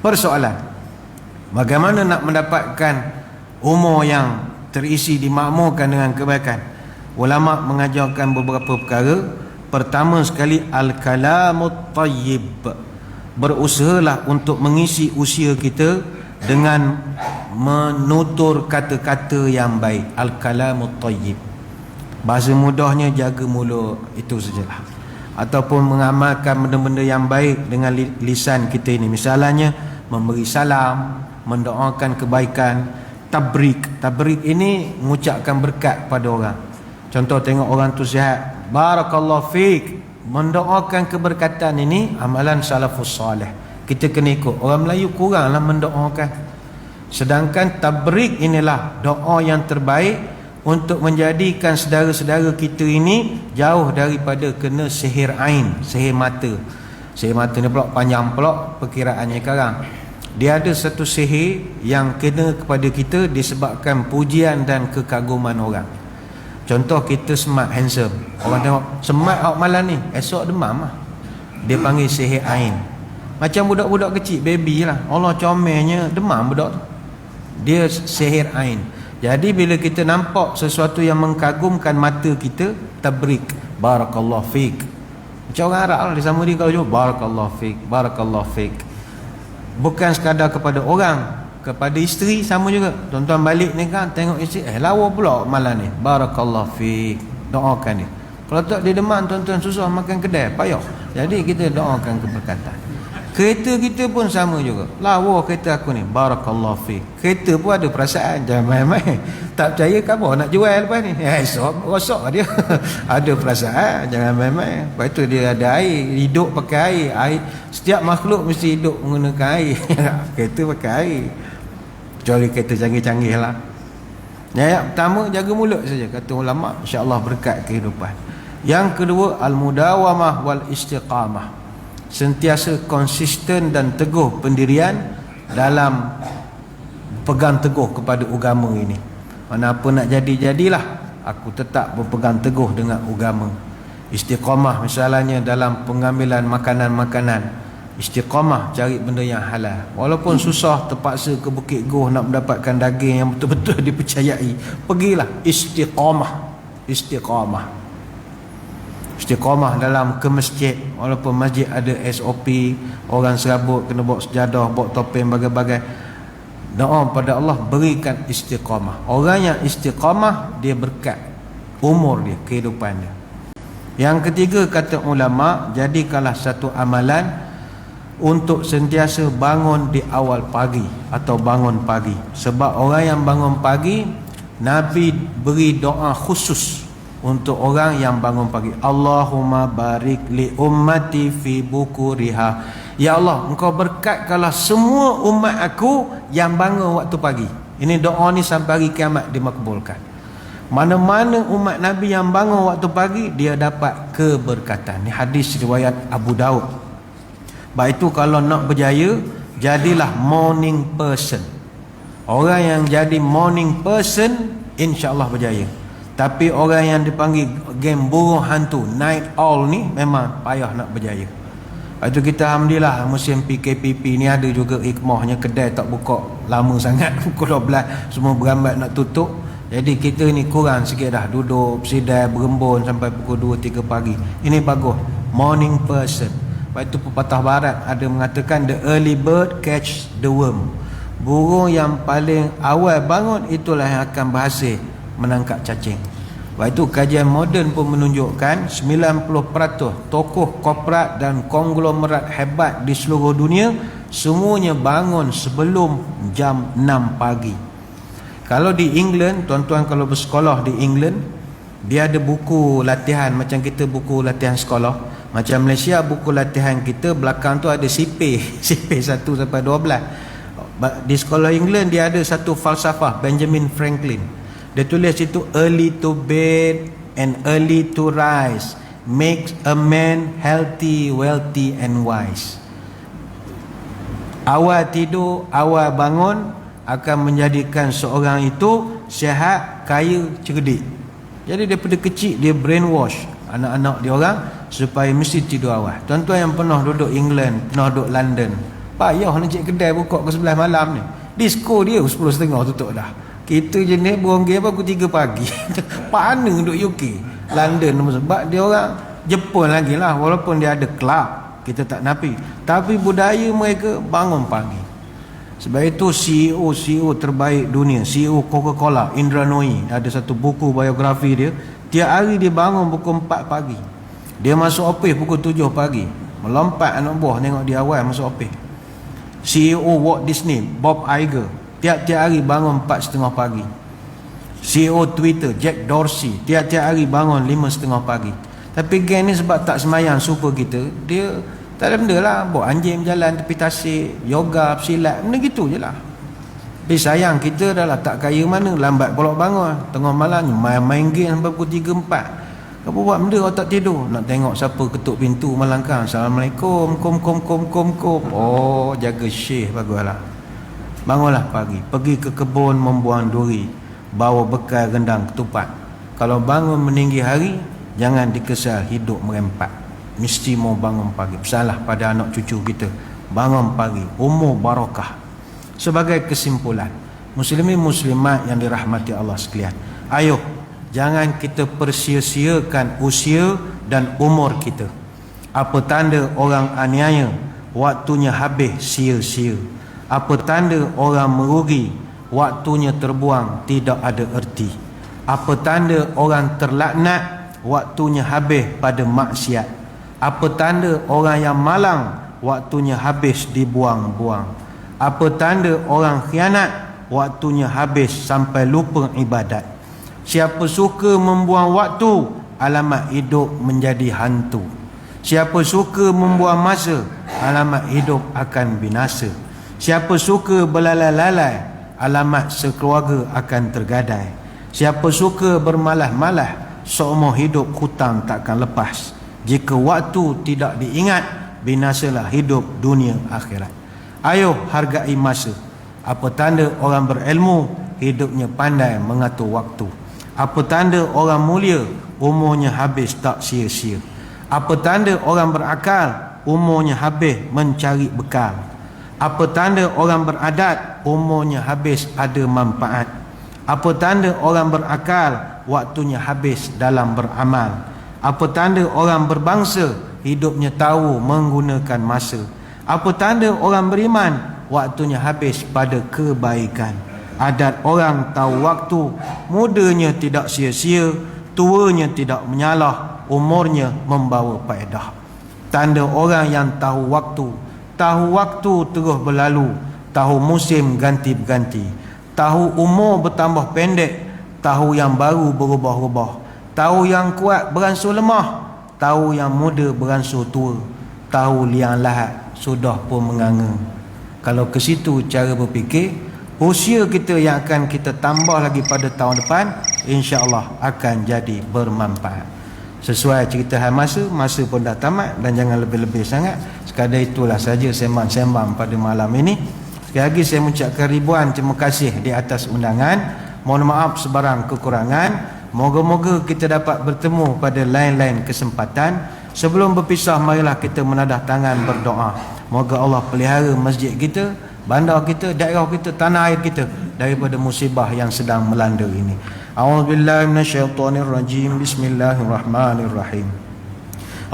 Persoalan, bagaimana nak mendapatkan umur yang terisi dimakmurkan dengan kebaikan? Ulama mengajarkan beberapa perkara. Pertama sekali, al-kalamut tayyib. Berusahalah untuk mengisi usia kita dengan menutur kata-kata yang baik. Al-kalamut tayyib. Bahasa mudahnya, jaga mulut, itu sajalah. Ataupun mengamalkan benda-benda yang baik dengan lisan kita ini. Misalnya memberi salam, mendoakan kebaikan. Tabrik ini mengucapkan berkat pada orang. Contoh, tengok orang tu sihat, barakallahu fiik, mendoakan keberkatan ini amalan salafus salih. Kita kena ikut. Orang Melayu kuranglah mendoakan. Sedangkan tabrik inilah doa yang terbaik untuk menjadikan saudara-saudara kita ini jauh daripada kena sihir ain, sihir mata. Sihir mata ni pula panjang pula perkiraannya sekarang. Dia ada satu sihir yang kena kepada kita disebabkan pujian dan kekaguman orang. Contoh, kita smart, handsome. Orang tengok, smart awak malam ni, esok demam lah. Dia panggil sihir ain. Macam budak-budak kecil, baby lah. Allah comelnya, demam budak tu. Dia sihir ain. Jadi bila kita nampak sesuatu yang mengkagumkan mata kita, tabrik, barakallahu fiik. Macam orang Arab lah, dia sama dia kalau jumpa, barakallahu fiik, barakallahu fiik. Bukan sekadar kepada orang, kepada isteri sama juga. Tuan-tuan balik ni kan, tengok isteri, lawa pula malam ni, barakallahu fiik, doakan dia. Kalau tak dia demam, tuan-tuan susah makan kedai, payah. Jadi kita doakan keberkatan. Kereta kita pun sama juga, lawa kereta aku ni, barakallahu fiik. Kereta pun ada perasaan, jangan main-main. Tak percaya kamu nak jual lepas ni, esok rosak dia. Ada perasaan, jangan main-main. Lepas tu dia ada air, hidup pakai air. Setiap makhluk mesti hidup menggunakan air. Kereta pakai air, kecuali kereta canggih-canggih lah. Yang pertama, jaga mulut saja, kata ulama, insya-Allah berkat kehidupan. Yang kedua, al-mudawamah wal istiqamah. Sentiasa konsisten dan teguh pendirian dalam pegang teguh kepada agama ini. Mana apa nak jadi-jadilah, aku tetap berpegang teguh dengan agama. Istiqamah misalnya dalam pengambilan makanan-makanan. Istiqamah cari benda yang halal. Walaupun susah, terpaksa ke Bukit Goh nak mendapatkan daging yang betul-betul dipercayai, pergilah. Istiqamah. Istiqamah dalam ke masjid. Walaupun masjid ada SOP, orang serabut kena bawa sejadah, bawa topeng, bagai-bagai. Doa pada Allah, berikan istiqamah. Orang yang istiqamah, dia berkat umur dia, kehidupan dia. Yang ketiga, kata ulama, jadikanlah satu amalan untuk sentiasa bangun di awal pagi atau bangun pagi. Sebab orang yang bangun pagi, Nabi beri doa khusus untuk orang yang bangun pagi. Allahumma barik li ummati fi bukuriha. Ya Allah, engkau berkatkanlah semua umat aku yang bangun waktu pagi. Ini doa ni sampai hari kiamat dimakbulkan. Mana-mana umat Nabi yang bangun waktu pagi, dia dapat keberkatan. Ini hadis riwayat Abu Daud. Baik itu kalau nak berjaya, jadilah morning person. Orang yang jadi morning person, insya-Allah berjaya. Tapi orang yang dipanggil game burung hantu, night owl ni, memang payah nak berjaya. Itu kita alhamdulillah musim PKPP ni ada juga hikmahnya, kedai tak buka lama sangat, pukul 12 semua berambat nak tutup. Jadi kita ni kurang sikit dah, duduk bersidai berembun sampai pukul 2-3 pagi. Ini bagus, morning person. Lepas itu pepatah barat ada mengatakan, the early bird catch the worm. Burung yang paling awal bangun itulah yang akan berhasil menangkap cacing. Lepas itu kajian moden pun menunjukkan 90% tokoh korporat dan konglomerat hebat di seluruh dunia semuanya bangun sebelum jam 6 pagi. Kalau di England, tuan-tuan kalau bersekolah di England, dia ada buku latihan macam kita buku latihan sekolah. Macam Malaysia buku latihan kita belakang tu ada sipir 1 sampai 12. Di sekolah England dia ada satu falsafah Benjamin Franklin. Dia tulis itu, early to bed and early to rise makes a man healthy, wealthy and wise. Awal tidur, awal bangun akan menjadikan seorang itu sihat, kaya, cerdik. Jadi daripada kecil dia brainwash anak-anak dia orang supaya mesti tidur awal. Tuan-tuan yang pernah duduk England, pernah duduk London, Payah nak cek kedai buka ke 11 malam ni. Disko dia 10.30 tutup dah. Kita jenis beronggil pukul 3 pagi. Mana duduk UK, London sebab dia orang Jepun lagi lah, walaupun dia ada kelab, kita tak nafi, tapi budaya mereka bangun pagi. Sebab itu CEO terbaik dunia, CEO Coca-Cola, Indra Nooyi, ada satu buku biografi dia. Tiap hari dia bangun pukul 4 pagi. Dia masuk office pukul 7 pagi. Melompat anak buah tengok dia awal masuk office. CEO Walt Disney, Bob Iger, tiap-tiap hari bangun 4.30 pagi. CEO Twitter, Jack Dorsey, tiap-tiap hari bangun 5.30 pagi. Tapi geng ni sebab tak semayang super kita, dia tak ada benda lah, bawa anjing berjalan tepi tasik, yoga, silat, benda gitu je lah. Tapi sayang kita dah lah tak kaya mana, lambat pulak bangun, tengah malam main game sampai pukul 3-4. Apa buat benda kalau tak tidur? Nak tengok siapa ketuk pintu melangkah, Assalamualaikum, kum. Oh, jaga syekh, baguslah. Bangunlah pagi, pergi ke kebun membuang duri, bawa bekal rendang ketupat. Kalau bangun meninggi hari, jangan dikesal hidup merempat. Mesti mau bangun pagi. Pesanlah pada anak cucu kita, bangun pagi, umur barakah. Sebagai kesimpulan, muslimin muslimat yang dirahmati Allah sekalian, ayo jangan kita persia-siakan usia dan umur kita. Apa tanda orang aniaya, waktunya habis sia-sia. Apa tanda orang merugi, waktunya terbuang tidak ada erti. Apa tanda orang terlaknat, waktunya habis pada maksiat. Apa tanda orang yang malang, waktunya habis dibuang-buang. Apa tanda orang khianat, waktunya habis sampai lupa ibadat. Siapa suka membuang waktu, alamat hidup menjadi hantu. Siapa suka membuang masa, alamat hidup akan binasa. Siapa suka berlalai-lalai, alamat sekeluarga akan tergadai. Siapa suka bermalas-malas, seumur hidup hutang takkan lepas. Jika waktu tidak diingat, binasalah hidup dunia akhirat. Ayo hargai masa. Apa tanda orang berilmu, hidupnya pandai mengatur waktu. Apa tanda orang mulia, umurnya habis tak sia-sia. Apa tanda orang berakal, umurnya habis mencari bekal. Apa tanda orang beradat, umurnya habis ada manfaat. Apa tanda orang berakal, waktunya habis dalam beramal. Apa tanda orang berbangsa, hidupnya tahu menggunakan masa. Apa tanda orang beriman, waktunya habis pada kebaikan. Adat orang tahu waktu, mudanya tidak sia-sia, tuanya tidak menyalah, umurnya membawa faedah. Tanda orang yang tahu waktu terus berlalu, tahu musim ganti-ganti, tahu umur bertambah pendek, tahu yang baru berubah-ubah, tahu yang kuat beransur lemah, tahu yang muda beransur tua, tahu liang lahat sudah pun menganga. Kalau ke situ cara berfikir, usia kita yang akan kita tambah lagi pada tahun depan, insya-Allah akan jadi bermanfaat. Sesuai cerita masa pun dah tamat, dan jangan lebih-lebih sangat. Sekadar itulah saja sembang-sembang pada malam ini. Sekali lagi saya mengucapkan ribuan terima kasih di atas undangan. Mohon maaf sebarang kekurangan. Moga-moga kita dapat bertemu pada lain-lain kesempatan. Sebelum berpisah, marilah kita menadah tangan berdoa. Moga Allah pelihara masjid kita, bandar kita, daerah kita, tanah air kita daripada musibah yang sedang melanda ini. A'udzubillahi minasyaitonirrajim. Bismillahirrahmanirrahim.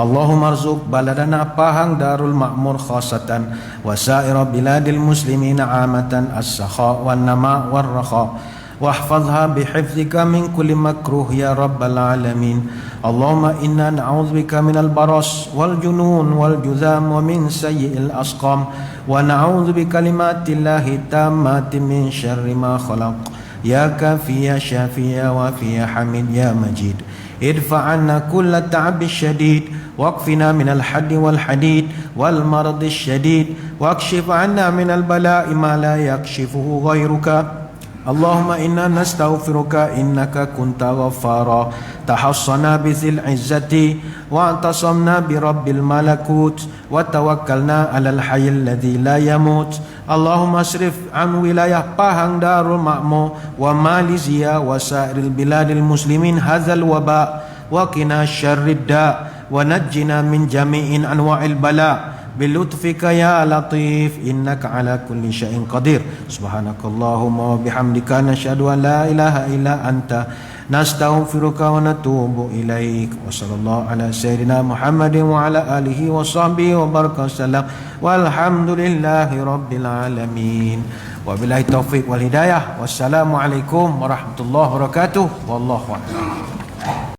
Allahumma arzuq baladana Pahang Darul Ma'mur khasatan wa sa'ira biladil muslimina amatan as-sakha wan nama war rakha wahfazha bihifzika min kulli makruh ya rabbal alamin. Allahumma inna na'udzubika minal baras wal junun wal juzam wa min sayyi'il asqam wa na'udzubika kalimatillahi tammati min syarri ma khalaq. Ya kafi ya syafi ya wafi ya hamid ya majid. Idfa' anna kulla ta'ab syadid waqfina minal haddi wal hadid wal marad syadid waqshif anna minal bala'i ma la yakshifuhu ghairuka. Allahumma inna nastaghfiruka innaka kunta ghaffara tahassana bizil izzati wa antasamna bi rabbil malakut wa tawakkalna alal hayyil ladzi la yamut. Allahumma asrif an wilayah Pahang Darul Ma'mur wa Malaysia wa sa'iril biladil muslimin hadzal waba wa qina syarrid da wa najjina min jami'in anwa'il bala bilutfika ya latif innaka ala kulli syai'in qadir. Subhanakallahumma wa bihamdika nasyhadu an la ilaha illa anta nastaghfiruka wa natubu ilaik. Wa sallallahu ala sayyidina Muhammadin wa ala alihi wa sahbihi wa baraka sallam. Walhamdulillahi rabbil alamin. Wabillahi taufiq wal hidayah. Wassalamualaikum warahmatullahi wabarakatuh. Wallahu a'lam.